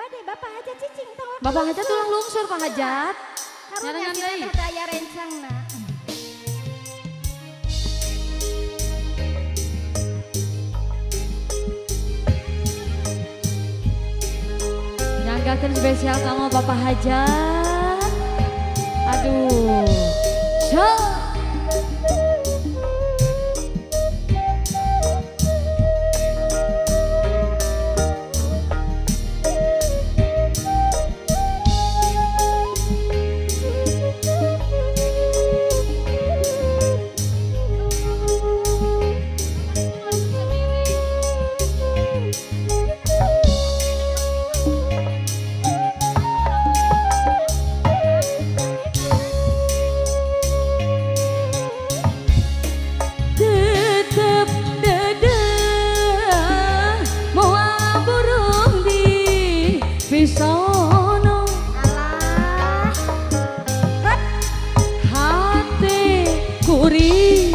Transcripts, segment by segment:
bade Bapak Hajat cicing tahu. Bapak Hajat tulang lungsur Pak Hajat. Karunya Nyarangan deui. kita daya rencangna. Nyanggakeun spesial kamu Bapak Hajat. Aduh. Show. Sono hati kuring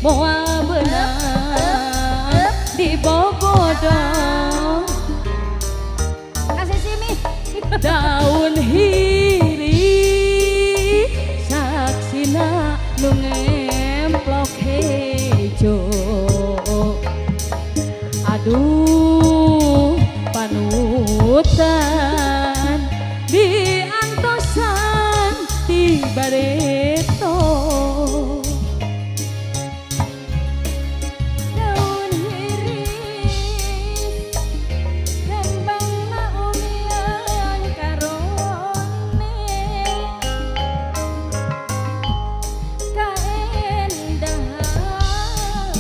moa benar di bobodong Kasih sini. daun hiri saksina nu ngemplok hejo aduh panutan di antosan di bareto Daun hiris kembang maumian karone kaendahan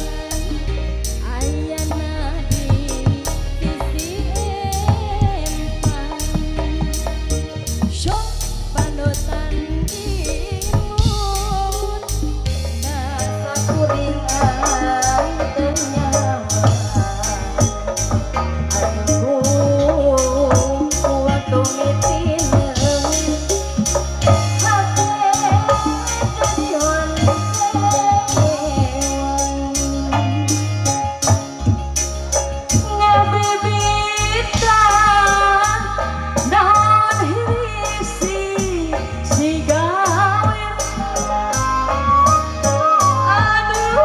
ayana di sisi empan show panutan imut nasa kuringan tenyawan aduh kuat tumitin hati jadian ngabibitan daun hirisi si gawin aduh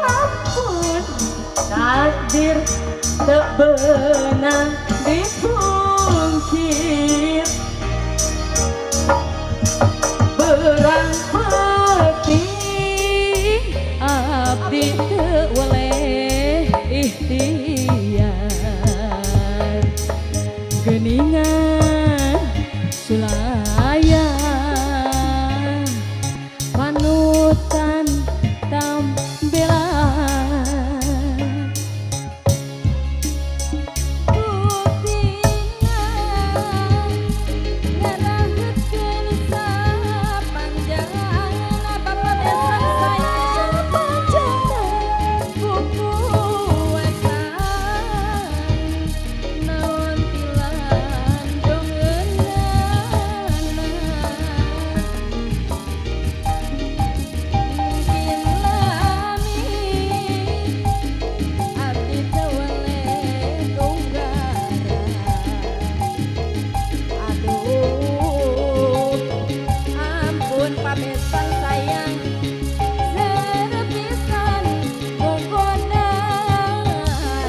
ampun takdir teu beunang dipungkir berang penting abdi teu weleh ikhtiar geuningan sulayan panutan tambelan Buktinan ngarahetkeun sapanjangan papadesan saya buku wetan naon tilan dongeunana mungkin lami abdi teu weleh tunggara aduh ampun pabesan sayang serepisan mogonan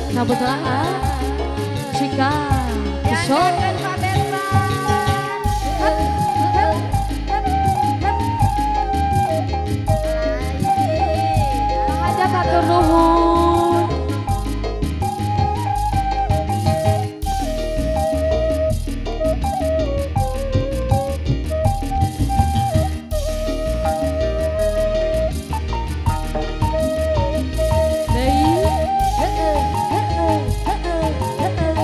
Sabetulan Cika Iso Jangan pabesan Hup, hup, hup, hup. Aja batur nuhun deui heeh heeh heeh heeh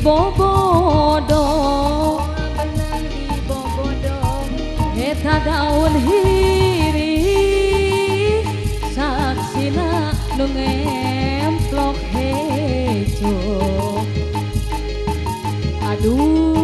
bobodong benang di bobodong eta daun hiri saksina nu ngemplok hejo aduh